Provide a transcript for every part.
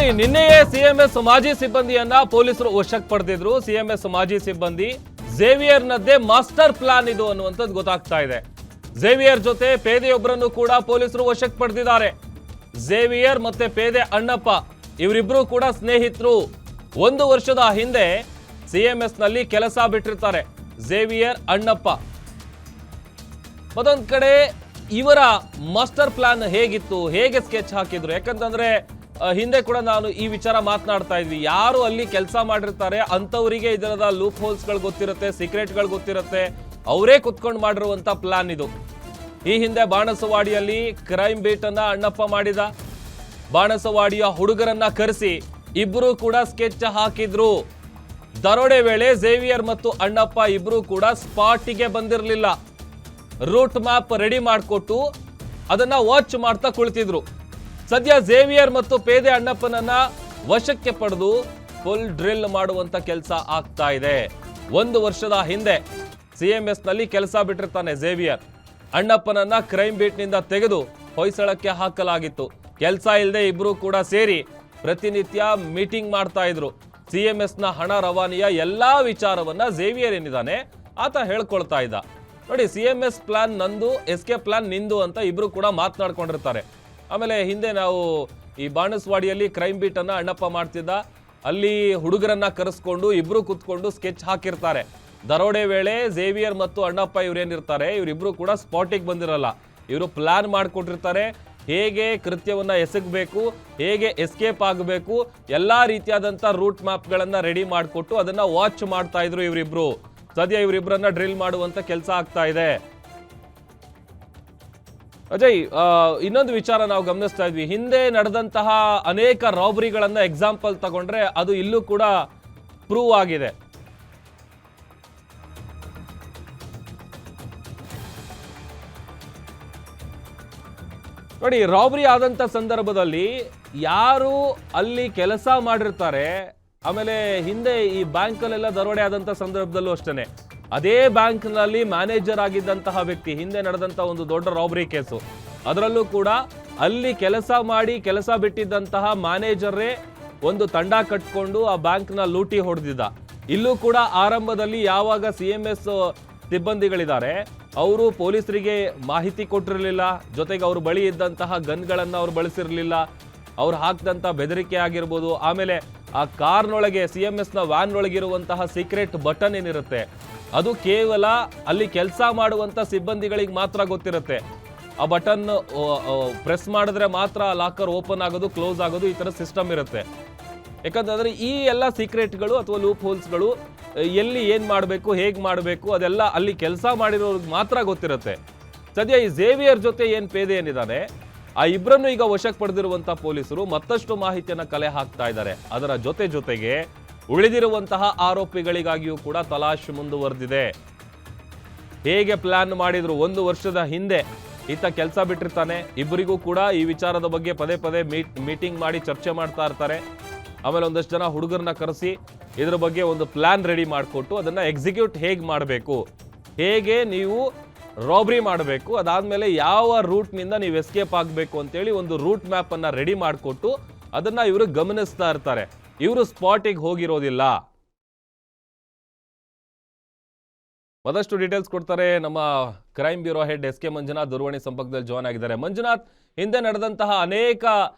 ನೋಡಿ, ನಿನ್ನೆಯೇ ಸಿಎಂಎಸ್ ಮಾಜಿ ಸಿಬ್ಬಂದಿಯನ್ನ ಪೊಲೀಸರು ವಶಕ್ಕೆ ಪಡೆದಿದ್ರು. ಸಿಎಂಎಸ್ ಮಾಜಿ ಸಿಬ್ಬಂದಿ ಝೇವಿಯರ್ ನದ್ದೇ ಮಾಸ್ಟರ್ ಪ್ಲಾನ್ ಇದು ಅನ್ನುವಂಥದ್ದು ಗೊತ್ತಾಗ್ತಾ ಇದೆ. ಝೇವಿಯರ್ ಜೊತೆ ಪೇದೆಯೊಬ್ಬರನ್ನು ಕೂಡ ಪೊಲೀಸರು ವಶಕ್ಕೆ ಪಡೆದಿದ್ದಾರೆ. ಝೇವಿಯರ್ ಮತ್ತೆ ಪೇದೆ ಅಣ್ಣಪ್ಪ ಇವರಿಬ್ರು ಕೂಡ ಸ್ನೇಹಿತರು. 1 ವರ್ಷದ ಹಿಂದೆ ಸಿಎಂಎಸ್ ನಲ್ಲಿ ಕೆಲಸ ಬಿಟ್ಟಿರ್ತಾರೆ ಝೇವಿಯರ್ ಅಣ್ಣಪ್ಪ. ಮತ್ತೊಂದ್ ಕಡೆ ಇವರ ಮಾಸ್ಟರ್ ಪ್ಲಾನ್ ಹೇಗಿತ್ತು, ಹೇಗೆ ಸ್ಕೆಚ್ ಹಾಕಿದ್ರು? ಯಾಕಂತಂದ್ರೆ ಹಿಂದೆ ಕೂಡ ನಾನು ಈ ವಿಚಾರ ಮಾತನಾಡ್ತಾ ಇದ್ವಿ. ಯಾರು ಅಲ್ಲಿ ಕೆಲಸ ಮಾಡಿರ್ತಾರೆ ಅಂತವರಿಗೆ ಇದರದ ಲೂಪ್ ಹೋಲ್ಸ್ ಗಳು ಗೊತ್ತಿರುತ್ತೆ, ಸೀಕ್ರೆಟ್ ಗಳು ಗೊತ್ತಿರುತ್ತೆ. ಅವರೇ ಕುತ್ಕೊಂಡು ಮಾಡಿರುವಂತ ಪ್ಲಾನ್ ಇದು. ಈ ಹಿಂದೆ ಬಾಣಸವಾಡಿಯಲ್ಲಿ ಕ್ರೈಮ್ ಬೀಟ್ ಅನ್ನ ಅಣ್ಣಪ್ಪ ಮಾಡಿದ. ಬಾಣಸವಾಡಿಯ ಹುಡುಗರನ್ನ ಕರೆಸಿ ಇಬ್ರು ಕೂಡ ಸ್ಕೆಚ್ ಹಾಕಿದ್ರು. ದರೋಡೆ ವೇಳೆ ಝೇವಿಯರ್ ಮತ್ತು ಅಣ್ಣಪ್ಪ ಇಬ್ರು ಕೂಡ ಸ್ಪಾಟಿಗೆ ಬಂದಿರಲಿಲ್ಲ. ರೂಟ್ ಮ್ಯಾಪ್ ರೆಡಿ ಮಾಡಿಕೊಟ್ಟು ಅದನ್ನ ವಾಚ್ ಮಾಡ್ತಾ ಕುಳಿತಿದ್ರು. ಸದ್ಯ ಝೇವಿಯರ್ ಮತ್ತು ಪೇದೆ ಅಣ್ಣಪ್ಪನನ್ನ ವಶಕ್ಕೆ ಪಡೆದು ಫುಲ್ ಡ್ರಿಲ್ ಮಾಡುವಂತ ಕೆಲಸ ಆಗ್ತಾ ಇದೆ. 1 ವರ್ಷದ ಹಿಂದೆ ಸಿಎಂಎಸ್ ನಲ್ಲಿ ಕೆಲಸ ಬಿಟ್ಟಿರ್ತಾನೆ ಝೇವಿಯರ್. ಅಣ್ಣಪ್ಪನನ್ನ ಕ್ರೈಮ್ ಬೀಟ್ ನಿಂದ ತೆಗೆದು ಹೊಯ್ಸಳಕ್ಕೆ ಹಾಕಲಾಗಿತ್ತು. ಕೆಲಸ ಇಲ್ಲದೆ ಇಬ್ರು ಕೂಡ ಸೇರಿ ಪ್ರತಿನಿತ್ಯ ಮೀಟಿಂಗ್ ಮಾಡ್ತಾ ಇದ್ರು. ಸಿಎಂಎಸ್ ನ ಹಣ ರವಾನೆಯ ಎಲ್ಲಾ ವಿಚಾರವನ್ನ ಝೇವಿಯರ್ ಏನಿದ್ದಾನೆ ಆತ ಹೇಳ್ಕೊಳ್ತಾ ಇದ್ದ. ನೋಡಿ, ಸಿಎಂಎಸ್ ಪ್ಲಾನ್ ನಂದು, ಎಸ್ಕೆ ಪ್ಲಾನ್ ನಿಂದು ಅಂತ ಇಬ್ರು ಕೂಡ ಮಾತನಾಡ್ಕೊಂಡಿರ್ತಾರೆ. ಆಮೇಲೆ ಹಿಂದೆ ನಾವು ಈ ಬಾಣಸವಾಡಿಯಲ್ಲಿ ಕ್ರೈಮ್ ಬೀಟ್ ಅನ್ನ ಅಣ್ಣಪ್ಪ ಮಾಡ್ತಿದ್ದ. ಅಲ್ಲಿ ಹುಡುಗರನ್ನ ಕರೆಸ್ಕೊಂಡು ಇಬ್ರು ಕುತ್ಕೊಂಡು ಸ್ಕೆಚ್ ಹಾಕಿರ್ತಾರೆ. ದರೋಡೆ ವೇಳೆ ಝೇವಿಯರ್ ಮತ್ತು ಅಣ್ಣಪ್ಪ ಇವ್ರೇನಿರ್ತಾರೆ ಇವರಿಬ್ರು ಕೂಡ ಸ್ಪಾಟಿಗೆ ಬಂದಿರಲ್ಲ. ಇವರು ಪ್ಲಾನ್ ಮಾಡಿಕೊಟ್ಟಿರ್ತಾರೆ. ಹೇಗೆ ಕೃತ್ಯವನ್ನ ಎಸಗಬೇಕು, ಹೇಗೆ ಎಸ್ಕೇಪ್ ಆಗಬೇಕು, ಎಲ್ಲಾ ರೀತಿಯಾದಂತ ರೂಟ್ ಮ್ಯಾಪ್ ಗಳನ್ನ ರೆಡಿ ಮಾಡಿಕೊಟ್ಟು ಅದನ್ನ ವಾಚ್ ಮಾಡ್ತಾ ಇದ್ರು ಇವರಿಬ್ರು. ಸದ್ಯ ಇವರಿಬ್ರನ್ನ ಡ್ರಿಲ್ ಮಾಡುವಂತ ಕೆಲಸ ಆಗ್ತಾ ಇದೆ. ಅಜಯ್, ಇನ್ನೊಂದು ವಿಚಾರ ನಾವು ಗಮನಿಸ್ತಾ ಇದ್ವಿ. ಹಿಂದೆ ನಡೆದಂತಹ ಅನೇಕ ರಾಬರಿಗಳನ್ನ ಎಕ್ಸಾಂಪಲ್ ತಗೊಂಡ್ರೆ ಅದು ಇಲ್ಲೂ ಕೂಡ ಪ್ರೂವ್ ಆಗಿದೆ. ನೋಡಿ, ರಾಬರಿ ಆದಂತ ಸಂದರ್ಭದಲ್ಲಿ ಯಾರು ಅಲ್ಲಿ ಕೆಲಸ ಮಾಡಿರ್ತಾರೆ, ಆಮೇಲೆ ಹಿಂದೆ ಈ ಬ್ಯಾಂಕಲ್ಲೆಲ್ಲ ದರೋಡೆ ಆದಂತ ಸಂದರ್ಭದಲ್ಲೂ ಅಷ್ಟೇನೆ ಅದೇ ಬ್ಯಾಂಕ್ ನಲ್ಲಿ ಮ್ಯಾನೇಜರ್ ಆಗಿದ್ದಂತಹ ವ್ಯಕ್ತಿ, ಹಿಂದೆ ನಡೆದಂತ ಒಂದು ದೊಡ್ಡ ರಾಬರಿ ಕೇಸು, ಅದರಲ್ಲೂ ಕೂಡ ಅಲ್ಲಿ ಕೆಲಸ ಮಾಡಿ ಕೆಲಸ ಬಿಟ್ಟಿದ್ದಂತಹ ಮ್ಯಾನೇಜರೇ ಒಂದು ತಂಡ ಕಟ್ಕೊಂಡು ಆ ಬ್ಯಾಂಕ್ ನ ಲೂಟಿ ಹೊಡೆದಿದ್ದ. ಇಲ್ಲೂ ಕೂಡ ಆರಂಭದಲ್ಲಿ ಯಾವಾಗ ಸಿಎಂಎಸ್ ಸಿಬ್ಬಂದಿಗಳಿದ್ದಾರೆ ಅವರು ಪೊಲೀಸರಿಗೆ ಮಾಹಿತಿ ಕೊಟ್ಟಿರಲಿಲ್ಲ. ಜೊತೆಗೆ ಅವ್ರ ಬಳಿ ಇದ್ದಂತಹ ಗನ್ಗಳನ್ನ ಅವ್ರು ಬಳಸಿರ್ಲಿಲ್ಲ. ಅವ್ರು ಹಾಕಿದಂತ ಬೆದರಿಕೆ ಆಗಿರ್ಬೋದು, ಆಮೇಲೆ ಆ ಕಾರ್ನೊಳಗೆ ಸಿಎಂಎಸ್ ನ ವ್ಯಾನ್ ಒಳಗಿರುವಂತಹ ಸೀಕ್ರೆಟ್ ಬಟನ್ ಏನಿರುತ್ತೆ ಅದು ಕೇವಲ ಅಲ್ಲಿ ಕೆಲಸ ಮಾಡುವಂತ ಸಿಬ್ಬಂದಿಗಳಿಗೆ ಮಾತ್ರ ಗೊತ್ತಿರುತ್ತೆ. ಆ ಬಟನ್ ಪ್ರೆಸ್ ಮಾಡಿದ್ರೆ ಮಾತ್ರ ಲಾಕರ್ ಓಪನ್ ಆಗೋದು, ಕ್ಲೋಸ್ ಆಗೋದು, ಈ ತರ ಸಿಸ್ಟಮ್ ಇರುತ್ತೆ. ಯಾಕಂತಂದ್ರೆ ಈ ಎಲ್ಲ ಸೀಕ್ರೆಟ್ಗಳು ಅಥವಾ ಲೂಪ್ ಹೋಲ್ಸ್ಗಳು ಎಲ್ಲಿ ಏನ್ ಮಾಡಬೇಕು, ಹೇಗ್ ಮಾಡಬೇಕು, ಅದೆಲ್ಲ ಅಲ್ಲಿ ಕೆಲಸ ಮಾಡಿರೋರ್ಗೆ ಮಾತ್ರ ಗೊತ್ತಿರುತ್ತೆ. ಸದ್ಯ ಈ ಝೇವಿಯರ್ ಜೊತೆ ಏನ್ ಪೇದೆ ಏನಿದ್ದಾನೆ ಆ ಇಬ್ಬರನ್ನು ಈಗ ವಶಕ್ಕೆ ಪಡೆದಿರುವಂತ ಪೊಲೀಸರು ಮತ್ತಷ್ಟು ಮಾಹಿತಿಯನ್ನ ಕಲೆ ಹಾಕ್ತಾ ಇದ್ದಾರೆ. ಅದರ ಜೊತೆಗೆ ಉಳಿದಿರುವಂತಹ ಆರೋಪಿಗಳಿಗಾಗಿಯೂ ಕೂಡ ತಲಾಶ್ ಮುಂದುವರೆದಿದೆ. ಹೇಗೆ ಪ್ಲಾನ್ ಮಾಡಿದ್ರು? 1 ವರ್ಷದ ಹಿಂದೆ ಈತ ಕೆಲಸ ಬಿಟ್ಟಿರ್ತಾನೆ. ಇಬ್ಬರಿಗೂ ಕೂಡ ಈ ವಿಚಾರದ ಬಗ್ಗೆ ಪದೇ ಮೀಟಿಂಗ್ ಮಾಡಿ ಚರ್ಚೆ ಮಾಡ್ತಾ ಇರ್ತಾರೆ. ಆಮೇಲೆ ಒಂದಷ್ಟು ಜನ ಹುಡುಗರನ್ನ ಕರೆಸಿ ಇದ್ರ ಬಗ್ಗೆ ಒಂದು ಪ್ಲಾನ್ ರೆಡಿ ಮಾಡಿಕೊಟ್ಟು ಅದನ್ನ ಎಕ್ಸಿಕ್ಯೂಟ್ ಹೇಗೆ ಮಾಡಬೇಕು, ಹೇಗೆ ನೀವು ರಾಬರಿ ಮಾಡಬೇಕು, ಅದಾದ್ಮೇಲೆ ಯಾವ ರೂಟ್ ನಿಂದ ನೀವು ಎಸ್ಕೇಪ್ ಆಗಬೇಕು ಅಂತೇಳಿ ಒಂದು ರೂಟ್ ಮ್ಯಾಪ್ ಅನ್ನ ರೆಡಿ ಮಾಡಿಕೊಟ್ಟು ಅದನ್ನ ಇವರು ಗಮನಿಸ್ತಾ ಇರ್ತಾರೆ. ಇವರು ಸ್ಪಾಟಿಗೆ ಹೋಗಿರೋದಿಲ್ಲ. ಮತ್ತಷ್ಟು ಡೀಟೇಲ್ಸ್ ಕೊಡ್ತಾರೆ ನಮ್ಮ crime bureau head S K Manjunath. ದೂರವಾಣಿ ಸಂಪರ್ಕದಲ್ಲಿ ಜಾಯ್ನ್ ಆಗಿದ್ದಾರೆ. ಮಂಜುನಾಥ್, ಹಿಂದೆ ನಡೆದಂತಹ ಅನೇಕ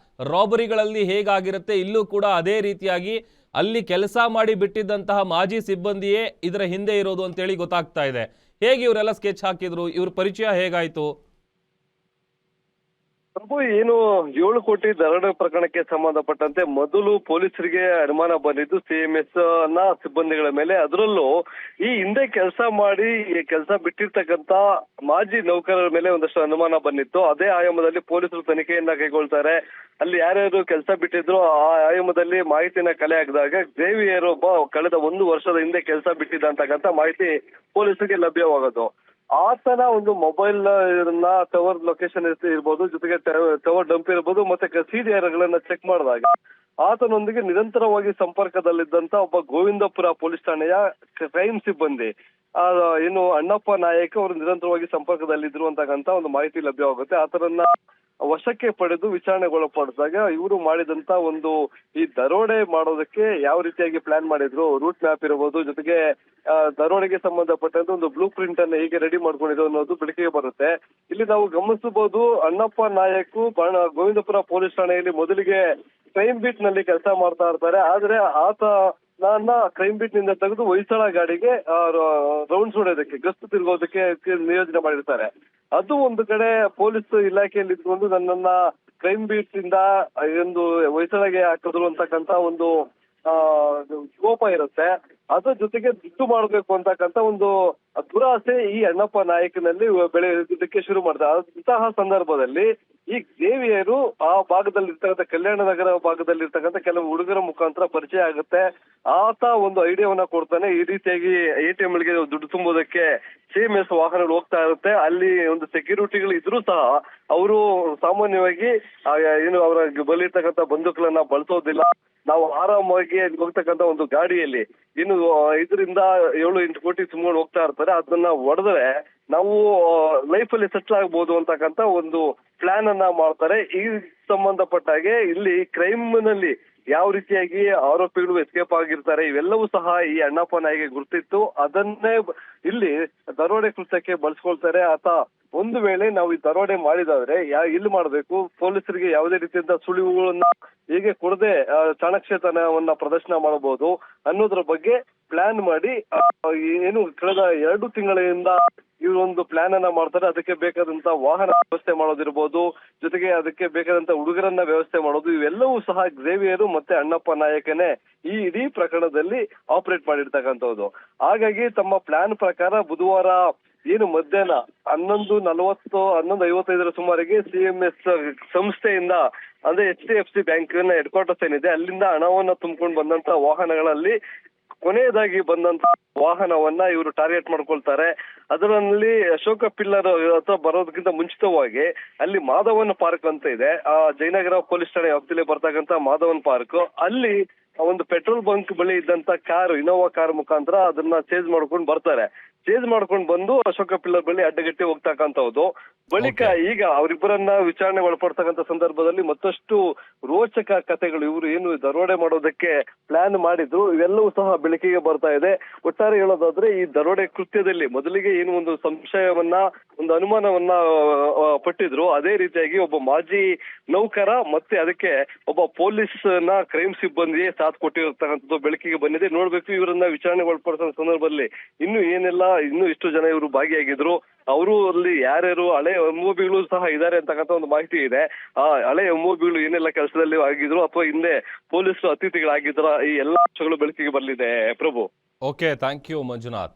ರಾಬರಿಗಳಲ್ಲಿ ಹೇಗಾಗಿರುತ್ತೆ ಇಲ್ಲೂ ಕೂಡ ಅದೇ ರೀತಿಯಾಗಿ ಅಲ್ಲಿ ಕೆಲಸ ಮಾಡಿ ಬಿಟ್ಟಿದ್ದಂತಹ ಮಾಜಿ ಸಿಬ್ಬಂದಿಯೇ ಇದರ ಹಿಂದೆ ಇರೋದು ಅಂತೇಳಿ ಗೊತ್ತಾಗ್ತಾ ಇದೆ. ಹೇಗೆ ಇವರೆಲ್ಲ ಸ್ಕೆಚ್ ಹಾಕಿದ್ರು? ಇವ್ರ ಪರಿಚಯ ಹೇಗಾಯ್ತು? ಪ್ರಭು, ಏನು 7 ಕೋಟಿ ದರೋಡೆ ಪ್ರಕರಣಕ್ಕೆ ಸಂಬಂಧಪಟ್ಟಂತೆ ಮೊದಲು ಪೊಲೀಸರಿಗೆ ಅನುಮಾನ ಬಂದಿದ್ದು ಸಿಎಂಎಸ್ ನ ಸಿಬ್ಬಂದಿಗಳ ಮೇಲೆ. ಅದರಲ್ಲೂ ಈ ಹಿಂದೆ ಕೆಲಸ ಮಾಡಿ ಕೆಲಸ ಬಿಟ್ಟಿರ್ತಕ್ಕಂತ ಮಾಜಿ ನೌಕರರ ಮೇಲೆ ಒಂದಷ್ಟು ಅನುಮಾನ ಬಂದಿತ್ತು. ಅದೇ ಆಯಾಮದಲ್ಲಿ ಪೊಲೀಸರು ತನಿಖೆಯನ್ನ ಕೈಗೊಳ್ತಾರೆ. ಅಲ್ಲಿ ಯಾರ್ಯಾರು ಕೆಲಸ ಬಿಟ್ಟಿದ್ರು ಆ ಆಯಾಮದಲ್ಲಿ ಮಾಹಿತಿನ ಕಲೆ ಹಾಕಿದಾಗ ಝೇವಿಯರ್ ಒಬ್ಬ ಕಳೆದ 1 ವರ್ಷದ ಹಿಂದೆ ಕೆಲಸ ಬಿಟ್ಟಿದ್ದ ಅಂತಕ್ಕಂಥ ಮಾಹಿತಿ ಪೊಲೀಸರಿಗೆ ಲಭ್ಯವಾಗೋದು. ಆತನ ಒಂದು ಮೊಬೈಲ್ ಟವರ್ ಲೊಕೇಶನ್ ಇರ್ಬೋದು, ಜೊತೆಗೆ ಟವರ್ ಡಂಪ್ ಇರ್ಬೋದು, ಮತ್ತೆ CDR ಗಳನ್ನ ಚೆಕ್ ಮಾಡಿದಾಗ ಆತನೊಂದಿಗೆ ನಿರಂತರವಾಗಿ ಸಂಪರ್ಕದಲ್ಲಿದ್ದಂತ ಒಬ್ಬ ಗೋವಿಂದಪುರ ಪೊಲೀಸ್ ಠಾಣೆಯ ಕ್ರೈಮ್ ಸಿಬ್ಬಂದಿ ಏನು ಅಣ್ಣಪ್ಪ ನಾಯಕ್ ಅವರು ನಿರಂತರವಾಗಿ ಸಂಪರ್ಕದಲ್ಲಿದ್ರು ಅಂತಕ್ಕಂತ ಒಂದು ಮಾಹಿತಿ ಲಭ್ಯವಾಗುತ್ತೆ. ಆತನನ್ನ ವಶಕ್ಕೆ ಪಡೆದು ವಿಚಾರಣೆಗೊಳಪಡಿಸಿದಾಗ ಇವರು ಮಾಡಿದಂತ ಒಂದು ಈ ದರೋಡೆ ಮಾಡೋದಕ್ಕೆ ಯಾವ ರೀತಿಯಾಗಿ ಪ್ಲಾನ್ ಮಾಡಿದ್ರು, ರೂಟ್ ಮ್ಯಾಪ್ ಇರಬಹುದು, ಜೊತೆಗೆ ದರೋಡೆಗೆ ಸಂಬಂಧಪಟ್ಟಂತೆ ಒಂದು ಬ್ಲೂ ಪ್ರಿಂಟ್ ಅನ್ನು ಹೇಗೆ ರೆಡಿ ಮಾಡ್ಕೊಂಡಿದ್ರು ಅನ್ನೋದು ಬೆಳಕಿಗೆ ಬರುತ್ತೆ. ಇಲ್ಲಿ ನಾವು ಗಮನಿಸಬಹುದು, ಅಣ್ಣಪ್ಪ ನಾಯಕ್ ಗೋವಿಂದಪುರ ಪೊಲೀಸ್ ಠಾಣೆಯಲ್ಲಿ ಮೊದಲಿಗೆ ಕ್ರೈಮ್ ಬೀಟ್ ನಲ್ಲಿ ಕೆಲಸ ಮಾಡ್ತಾ ಇರ್ತಾರೆ. ಆದ್ರೆ ಆತ ಕ್ರೈಮ್ ಬೀಟ್ ನಿಂದ ತೆಗೆದು ಹೊಯ್ಸಳ ಗಾಡಿಗೆ ರೌಂಡ್ಸ್ ಹೊಡೆಯೋದಕ್ಕೆ, ಗಸ್ತು ತಿರುಗೋದಕ್ಕೆ ನಿಯೋಜನೆ ಮಾಡಿರ್ತಾರೆ. ಅದು ಒಂದು ಕಡೆ ಪೊಲೀಸ್ ಇಲಾಖೆಯಲ್ಲಿ ಇದ್ಕೊಂಡು ನನ್ನನ್ನ ಕ್ರೈಮ್ ಬೀಟ್ ಇಂದ ಒಂದು ಹೊಯ್ಸಳಗೆ ಹಾಕಿದ್ರು ಅಂತಕ್ಕಂತ ಒಂದು ಕೋಪ ಇರುತ್ತೆ. ಅದ್ರ ಜೊತೆಗೆ ದುಡ್ಡು ಮಾಡಬೇಕು ಅಂತಕ್ಕಂತ ಒಂದು ದುರಾಸೆ ಈ ಅಣ್ಣಪ್ಪ ನಾಯಕನಲ್ಲಿ ಬೆಳೆಯೋದಕ್ಕೆ ಶುರು ಮಾಡ್ತಾರೆ. ಅಂತಹ ಸಂದರ್ಭದಲ್ಲಿ ಈ ದೇವಿಯರು ಆ ಭಾಗದಲ್ಲಿ ಇರ್ತಕ್ಕಂಥ ಕಲ್ಯಾಣ ನಗರ ಭಾಗದಲ್ಲಿ ಇರ್ತಕ್ಕಂಥ ಕೆಲವು ಹುಡುಗರ ಮುಖಾಂತರ ಪರಿಚಯ ಆಗುತ್ತೆ. ಆತ ಒಂದು ಐಡಿಯಾವನ್ನ ಕೊಡ್ತಾನೆ, ಈ ರೀತಿಯಾಗಿ ATM ಗೆ ದುಡ್ಡು ತುಂಬೋದಕ್ಕೆ CMS ವಾಹನಗಳು ಹೋಗ್ತಾ ಇರುತ್ತೆ. ಅಲ್ಲಿ ಒಂದು ಸೆಕ್ಯೂರಿಟಿಗಳು ಇದ್ರೂ ಸಹ ಅವರು ಸಾಮಾನ್ಯವಾಗಿ ಏನು ಅವರ ಬಲಿರ್ತಕ್ಕಂಥ ಬಂದೂಕುಗಳನ್ನ ಬಳಸೋದಿಲ್ಲ. ನಾವು ಆರಾಮಾಗಿ ಹೋಗ್ತಕ್ಕಂಥ ಒಂದು ಗಾಡಿಯಲ್ಲಿ ಇನ್ನು 5-7-8 ಕೋಟಿ ತುಂಬಿಕೊಂಡು ಹೋಗ್ತಾ ಇರ್ತಾರೆ. ಅದನ್ನ ಹೊಡೆದ್ರೆ ನಾವು ಲೈಫಲ್ಲಿ ಸೆಟ್ಲ್ ಆಗ್ಬೋದು ಅಂತಕ್ಕಂಥ ಒಂದು ಪ್ಲಾನ್ ಅನ್ನ ಮಾಡ್ತಾರೆ. ಈ ಸಂಬಂಧಪಟ್ಟ ಹಾಗೆ ಇಲ್ಲಿ ಕ್ರೈಮ್ ನಲ್ಲಿ ಯಾವ ರೀತಿಯಾಗಿ ಆರೋಪಿಗಳು ಎಸ್ಕೇಪ್ ಆಗಿರ್ತಾರೆ ಇವೆಲ್ಲವೂ ಸಹ ಈ ಅಣ್ಣಪ್ಪ ನಾಯಿಗೆ ಗುರ್ತಿತ್ತು. ಅದನ್ನೇ ಇಲ್ಲಿ ದರೋಡೆ ಕೃತ್ಯಕ್ಕೆ ಬಳಸ್ಕೊಳ್ತಾರೆ. ಆತ ಒಂದು ವೇಳೆ ನಾವು ಈ ದರೋಡೆ ಮಾಡಿದಾದ್ರೆ ಇಲ್ಲಿ ಮಾಡಬೇಕು, ಪೊಲೀಸರಿಗೆ ಯಾವುದೇ ರೀತಿಯಿಂದ ಸುಳಿವುಗಳನ್ನ ಹೇಗೆ ಕೊಡದೆ ಚಾಣಕ್ಷತನವನ್ನ ಪ್ರದರ್ಶನ ಮಾಡಬಹುದು ಅನ್ನೋದ್ರ ಬಗ್ಗೆ ಪ್ಲಾನ್ ಮಾಡಿ ಏನು ಕಳೆದ 2 ತಿಂಗಳಿಂದ ಇವರು ಒಂದು ಪ್ಲಾನ್ ಅನ್ನ ಮಾಡ್ತಾರೆ. ಅದಕ್ಕೆ ಬೇಕಾದಂತ ವಾಹನ ವ್ಯವಸ್ಥೆ ಮಾಡೋದಿರ್ಬೋದು, ಜೊತೆಗೆ ಅದಕ್ಕೆ ಬೇಕಾದಂತ ಹುಡುಗರನ್ನ ವ್ಯವಸ್ಥೆ ಮಾಡೋದು, ಇವೆಲ್ಲವೂ ಸಹ ಗ್ರೇವಿಯರು ಮತ್ತೆ ಅಣ್ಣಪ್ಪ ನಾಯಕನೇ ಈ ಇಡೀ ಪ್ರಕರಣದಲ್ಲಿ ಆಪರೇಟ್ ಮಾಡಿರ್ತಕ್ಕಂಥದ್ದು. ಹಾಗಾಗಿ ತಮ್ಮ ಪ್ಲಾನ್ ಪ್ರಕಾರ ಬುಧವಾರ ಏನು ಮಧ್ಯಾಹ್ನ 11:55 ಸುಮಾರಿಗೆ CMS ಸಂಸ್ಥೆಯಿಂದ ಅಂದ್ರೆ HDFC ಬ್ಯಾಂಕ್ ಹೆಡ್ ಕ್ವಾರ್ಟರ್ಸ್ ಏನಿದೆ ಅಲ್ಲಿಂದ ಹಣವನ್ನ ತುಂಬಿಕೊಂಡು ಬಂದಂತ ವಾಹನಗಳಲ್ಲಿ ಕೊನೆಯದಾಗಿ ಬಂದಂತ ವಾಹನವನ್ನ ಇವರು ಟಾರ್ಗೆಟ್ ಮಾಡ್ಕೊಳ್ತಾರೆ. ಅದರಲ್ಲಿ ಅಶೋಕ ಪಿಲ್ಲರ್ ಹತ್ರ ಬರೋದಕ್ಕಿಂತ ಮುಂಚಿತವಾಗಿ ಅಲ್ಲಿ ಮಾಧವನ್ ಪಾರ್ಕ್ ಅಂತ ಇದೆ, ಜಯನಗರ ಪೊಲೀಸ್ ಠಾಣೆ ವ್ಯಾಪ್ತಿಯಲ್ಲಿ ಬರ್ತಕ್ಕಂತ ಮಾಧವನ್ ಪಾರ್ಕ್, ಅಲ್ಲಿ ಒಂದು ಪೆಟ್ರೋಲ್ ಬಂಕ್ ಬಳಿ ಇದ್ದಂತ ಕಾರ್, ಇನೋವಾ ಕಾರ್ ಮುಖಾಂತರ ಅದನ್ನ ಚೇಂಜ್ ಮಾಡ್ಕೊಂಡು ಬರ್ತಾರೆ. ಚೇಂಜ್ ಮಾಡ್ಕೊಂಡು ಬಂದು ಅಶೋಕ ಪಿಲ್ಲರ್ ಬಳಿ ಅಡ್ಡಗಟ್ಟಿ ಹೋಗ್ತಕ್ಕಂಥದ್ದು. ಬಳಿಕ ಈಗ ಅವರಿಬ್ಬರನ್ನ ವಿಚಾರಣೆ ಒಳಪಡ್ತಕ್ಕಂಥ ಸಂದರ್ಭದಲ್ಲಿ ಮತ್ತಷ್ಟು ರೋಚಕ ಕಥೆಗಳು, ಇವರು ಏನು ದರೋಡೆ ಮಾಡೋದಕ್ಕೆ ಪ್ಲಾನ್ ಮಾಡಿದ್ರು ಇವೆಲ್ಲವೂ ಸಹ ಬೆಳಕಿಗೆ ಬರ್ತಾ ಇದೆ. ಒಟ್ಟಾರೆ ಹೇಳೋದಾದ್ರೆ ಈ ದರೋಡೆ ಕೃತ್ಯದಲ್ಲಿ ಮೊದಲಿಗೆ ಏನು ಒಂದು ಸಂಶಯವನ್ನ, ಒಂದು ಅನುಮಾನವನ್ನ ಪಟ್ಟಿದ್ರು, ಅದೇ ರೀತಿಯಾಗಿ ಒಬ್ಬ ಮಾಜಿ ನೌಕರ ಮತ್ತೆ ಅದಕ್ಕೆ ಒಬ್ಬ ಪೊಲೀಸ್ ಕ್ರೈಮ್ ಸಿಬ್ಬಂದಿಯೇ ಸಾಥ್ ಕೊಟ್ಟಿರತಕ್ಕಂಥದ್ದು ಬೆಳಕಿಗೆ ಬಂದಿದೆ. ನೋಡ್ಬೇಕು ಇವರನ್ನ ವಿಚಾರಣೆ ಒಳಪಡಿಸೋ ಸಂದರ್ಭದಲ್ಲಿ ಇನ್ನೂ ಇಷ್ಟು ಜನ ಇವರು ಭಾಗಿಯಾಗಿದ್ರು, ಅವರು ಅಲ್ಲಿ ಯಾರ್ಯಾರು ಹಳೆ MOBಗಳು ಸಹ ಇದ್ದಾರೆ ಅಂತಕ್ಕಂಥ ಒಂದು ಮಾಹಿತಿ ಇದೆ. ಆ ಹಳೆ MOBಗಳು ಏನೆಲ್ಲ ಕೆಲಸದಲ್ಲಿ ಆಗಿದ್ರು ಅಥವಾ ಹಿಂದೆ ಪೊಲೀಸರು ಅತಿಥಿಗಳಾಗಿದ್ರ ಈ ಎಲ್ಲಾ ಅಂಶಗಳು ಬೆಳಕಿಗೆ ಬರಲಿದೆ. Prabhu. Okay, thank you Manjunath.